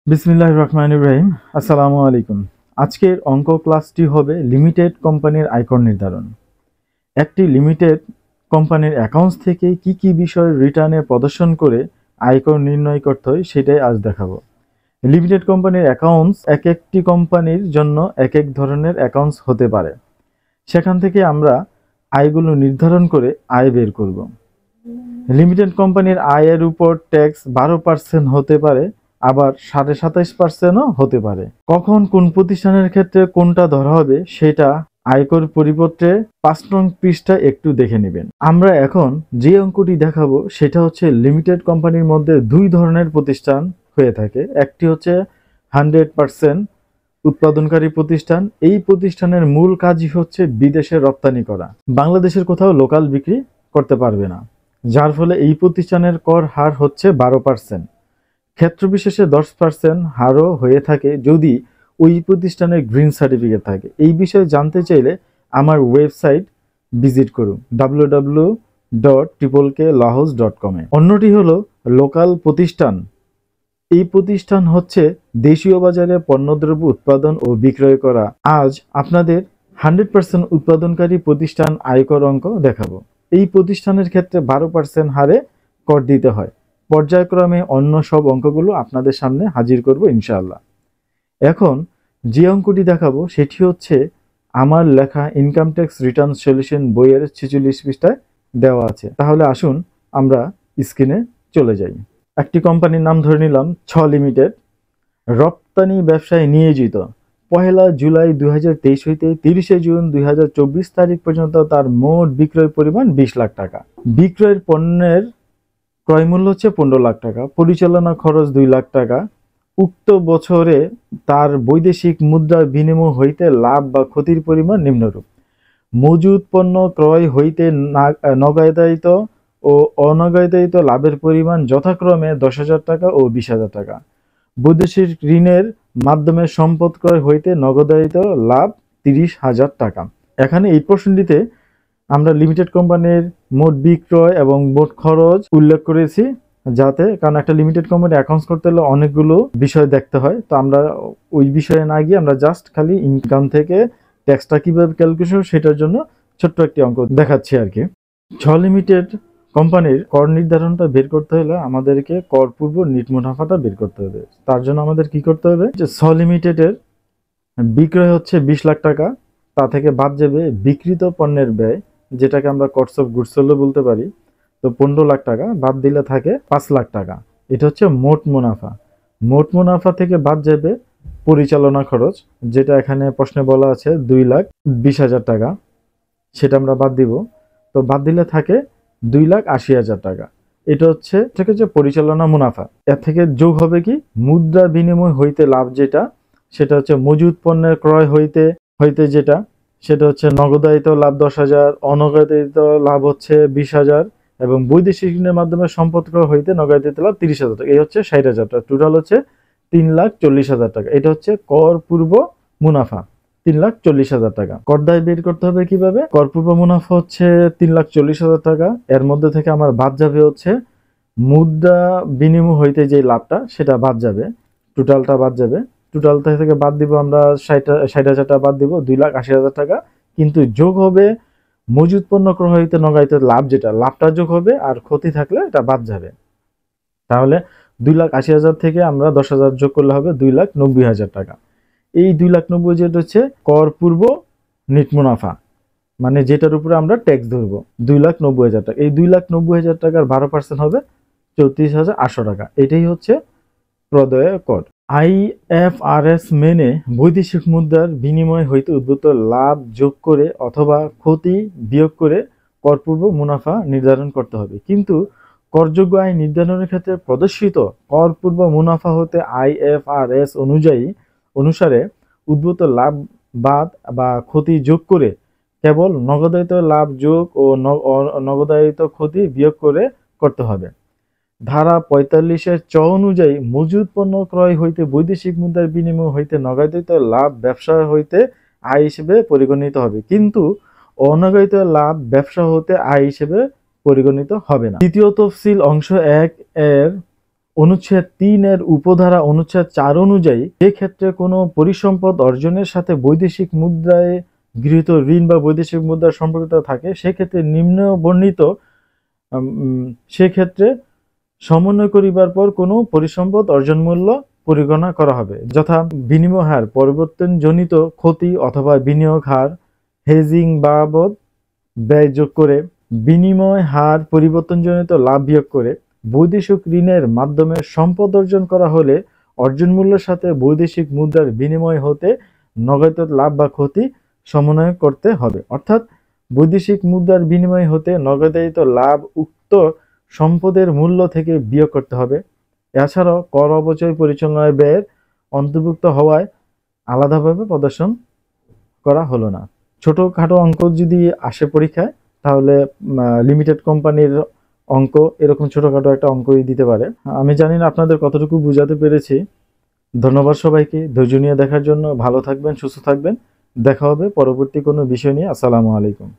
বিসমিল্লাহির রহমানির রহিম। আসসালামু আলাইকুম। আজকের অঙ্ক ক্লাসটি হবে লিমিটেড কোম্পানির আয়কর নির্ধারণ। একটি লিমিটেড কোম্পানির অ্যাকাউন্টস থেকে কি কি বিষয় রিটার্নে প্রদর্শন করে আয়কর নির্ণয় করতে হয় সেটাই আজ দেখাবো। লিমিটেড কোম্পানির অ্যাকাউন্টস এক একটি কোম্পানির জন্য এক এক ধরনের অ্যাকাউন্টস হতে পারে। সেখান থেকে আমরা আয়গুলো নির্ধারণ করে আয় বের করব। লিমিটেড কোম্পানির আয়ের উপর ট্যাক্স 12% হতে পারে, আবার 27.5%ও হতে পারে। কখন কোন প্রতিষ্ঠানের ক্ষেত্রে কোনটা ধরা হবে সেটা আয়কর পরিপত্রে 5 নং পৃষ্ঠা একটু দেখে নেবেন। আমরা এখন যে অঙ্কটি দেখাবো সেটা হচ্ছে লিমিটেড কোম্পানির মধ্যে দুই ধরনের প্রতিষ্ঠান হয়ে থাকে। একটি হচ্ছে 100% উৎপাদনকারী প্রতিষ্ঠান। এই প্রতিষ্ঠানের মূল কাজই হচ্ছে বিদেশে রপ্তানি করা, বাংলাদেশের কোথাও লোকাল বিক্রি করতে পারবে না, যার ফলে এই প্রতিষ্ঠানের কর হার হচ্ছে 12%। ক্ষেত্রবিশেষে 10% হারও হয়ে থাকে যদি ওই প্রতিষ্ঠানের গ্রিন সার্টিফিকেট থাকে। এই বিষয়ে জানতে চাইলে আমার ওয়েবসাইট ভিজিট করুন www.kklahos.com। অন্যটি হলো লোকাল প্রতিষ্ঠান। এই প্রতিষ্ঠান হচ্ছে দেশীয় বাজারে পণ্যদ্রব্য উৎপাদন ও বিক্রয় করা। আজ আপনাদের 100% উৎপাদনকারী প্রতিষ্ঠান আয়কর অঙ্ক দেখাবো। এই প্রতিষ্ঠানের ক্ষেত্রে 12% হারে কর দিতে হয়। পর্যায়ক্রমে অন্য সব অঙ্কগুলো আপনাদের সামনে হাজির করব ইনশাআল্লাহ। এখন যে অঙ্কটি দেখাবো সেটি হচ্ছে আমার লেখা ইনকাম ট্যাক্স রিটার্ন সলিউশন বইয়ের 46 পৃষ্ঠায় দেওয়া আছে। তাহলে আসুন আমরা স্ক্রিনে চলে যাই। একটি কোম্পানির নাম ধরে নিলাম ছ লিমিটেড। রপ্তানি ব্যবসায় নিয়োজিত 1 জুলাই 2023 হইতে 30 জুন 2024 তারিখ পর্যন্ত তার মোট বিক্রয় পরিমাণ 20 লাখ টাকা। বিক্রয়ের পণ্যের ক্রয় মূল্য হচ্ছে 15 লাখ টাকা, পরিচালনা খরচ 2 লাখ টাকা। উক্ত বছরে তার বৈদেশিক মুদ্রা বিনিময় হইতে লাভ বা ক্ষতির পরিমাণ নিম্নরূপ: মজুদ পণ্য ক্রয় হইতে নগদায়িত ও অনগদায়িত লাভের পরিমাণ যথাক্রমে 10,000 টাকা ও 20,000 টাকা। বৈদেশিক ঋণের মাধ্যমে সম্পদ ক্রয় হইতে নগদায়িত লাভ 30,000 টাকা। এখানে এই প্রশ্নটিতে আমরা লিমিটেড কোম্পানির মোট বিক্রয় এবং মোট খরচ উল্লেখ করেছি, যাতে কারণ একটা লিমিটেড কোম্পানি অ্যাকাউন্টস করতে হলে অনেকগুলো বিষয় দেখতে হয়। তো আমরা ওই বিষয়ে না গিয়ে আমরা জাস্ট খালি ইনকাম থেকে ট্যাক্সটা কিভাবে ক্যালকুলেশন সেটার জন্য ছোট্ট একটি অঙ্ক দেখাচ্ছি আর কি। ছ লিমিটেড কোম্পানির কর নির্ধারণটা বের করতে হলে আমাদেরকে কর পূর্ব নিট মুনাফাটা বের করতে হবে। তার জন্য আমাদের কি করতে হবে, যে ছ লিমিটেডের বিক্রয় হচ্ছে 20 লাখ টাকা, তা থেকে বাদ যাবে বিক্রিত পণ্যের ব্যয়, যেটাকে আমরা কস্ট অফ গুডস সোল্ড বলতে পারি। তো 15 লাখ টাকা বাদ দিলে থাকে 5 লাখ টাকা। এটা হচ্ছে মোট মুনাফা। মোট মুনাফা থেকে বাদ যাবে পরিচালনা খরচ, যেটা এখানে প্রশ্নে বলা আছে 2,20,000 টাকা, সেটা আমরা বাদ দিব। তো বাদ দিলে থাকে 2,80,000 টাকা। এটা হচ্ছে ঠিক আছে পরিচালনা মুনাফা। এর থেকে যোগ হবে কি মুদ্রা বিনিময় হইতে লাভ, যেটা সেটা হচ্ছে মজুদ পণ্যের ক্রয় হইতে যেটা সেটা হচ্ছে নগদায়িত লাভ 10,000, অনগদায়িত লাভ হচ্ছে 20,000 এবং বৈদেশিক ঋণের মাধ্যমে সম্পদ ক্রয় হইতে নগদায়িত লাভ 30,000 টাকা। এই হচ্ছে 60,000 টাকা। টোটাল হচ্ছে 3,40,000 টাকা। এটা হচ্ছে কর পূর্ব মুনাফা 3,40,000 টাকা। করদায় বের করতে হবে কিভাবে? কর পূর্ব মুনাফা হচ্ছে 3,40,000 টাকা। এর মধ্যে থেকে আমার বাদ যাবে হচ্ছে মুদ্রা বিনিময় হইতে যে লাভটা সেটা বাদ যাবে, টোটালটা বাদ যাবে। টোটাল থেকে বাদ দিব আমরা 60,000 টাকা বাদ দিব, 2,80,000 টাকা। কিন্তু যোগ হবে মজুদ পণ্য ক্রয় হইতে নগদায়িত লাভ, যেটা লাভটা যোগ হবে, আর ক্ষতি থাকলে এটা বাদ যাবে। তাহলে 2,80,000 থেকে আমরা 10,000 যোগ করলে হবে 2,90,000 টাকা। এই 2,90,000 হচ্ছে কর পূর্ব নিট মুনাফা, মানে যেটার উপরে আমরা ট্যাক্স ধরবো 2,90,000 টাকা। এই 2,90,000 টাকার 12% হবে 34,800 টাকা। এটাই হচ্ছে প্রদেয় কর। IFRS মেনে বৈদেশিক মুদ্রার বিনিময় হইতে উদ্ভূত লাভ যোগ করে অথবা ক্ষতি বিয়োগ করে করপূর্ব মুনাফা নির্ধারণ করতে হবে। কিন্তু করযোগ্য আয় নির্ধারণের ক্ষেত্রে প্রদর্শিত করপূর্ব মুনাফা হতে IFRS অনুসারে উদ্ভূত লাভ বাদ বা ক্ষতি যোগ করে কেবল নগদায়িত লাভ যোগ ও নগদায়িত ক্ষতি বিয়োগ করে করতে হবে। ধারা 45-এর 'চ' অনুযায়ী মজুদ পণ্য ক্রয় হইতে বৈদেশিক মুদ্রার বিনিময় হইতে নগদায়িত লাভ ব্যবসা হইতে আয় হিসেবে পরিগণিত হবে, কিন্তু অনগদায়িত লাভ ব্যবসা হতে আয় হিসেবে পরিগণিত হবে না। দ্বিতীয় তফসিল অংশ 1 এর অনুচ্ছেদ 3 এর উপধারা অনুচ্ছেদ 4 অনুযায়ী ক্ষেত্রে কোনো পরিসম্পদ অর্জনের সাথে বৈদেশিক মুদ্রায় গৃহীত ঋণ বা বৈদেশিক মুদ্রার সম্পর্কিত থাকে, সেক্ষেত্রে নিম্ন বর্ণিত সেক্ষেত্রে সমন্বয় করিবার পর কোনো পরিসম্পদ অর্জন মূল্য পরিগণনা করা হবে, যথা বিনিময় হার পরিবর্তনজনিত ক্ষতি অথবা বিনিয়োগ হার হেজিং বাবদ ব্যয় যোগ করে, বিনিময় হার পরিবর্তনজনিত লাভ বিয়োগ করে, বৈদেশিক ঋণের মাধ্যমে সম্পদ অর্জন করা হলে অর্জন মূল্যের সাথে বৈদেশিক মুদ্রার বিনিময় হতে নগদ লাভ বা ক্ষতি সমন্বয় করতে হবে। অর্থাৎ বৈদেশিক মুদ্রার বিনিময় হতে নগদায়িত লাভ উক্ত সম্পদের মূল্য থেকে বিয়োগ করতে হবে। এছাড়াও কর অপচয় পরিচালনায় ব্যয়ের অন্তর্ভুক্ত হওয়ায় আলাদাভাবে প্রদর্শন করা হলো না। ছোটখাটো অঙ্ক যদি আসে পরীক্ষায়, তাহলে লিমিটেড কোম্পানির অঙ্ক এরকম ছোটখাটো একটা অঙ্কই দিতে পারে। আমি জানি না আপনাদের কতটুকু বুঝাতে পেরেছি। ধন্যবাদ সবাইকে ধৈর্য নিয়ে দেখার জন্য। ভালো থাকবেন, সুস্থ থাকবেন। দেখা হবে পরবর্তী কোনো বিষয় নিয়ে। আসসালামু আলাইকুম।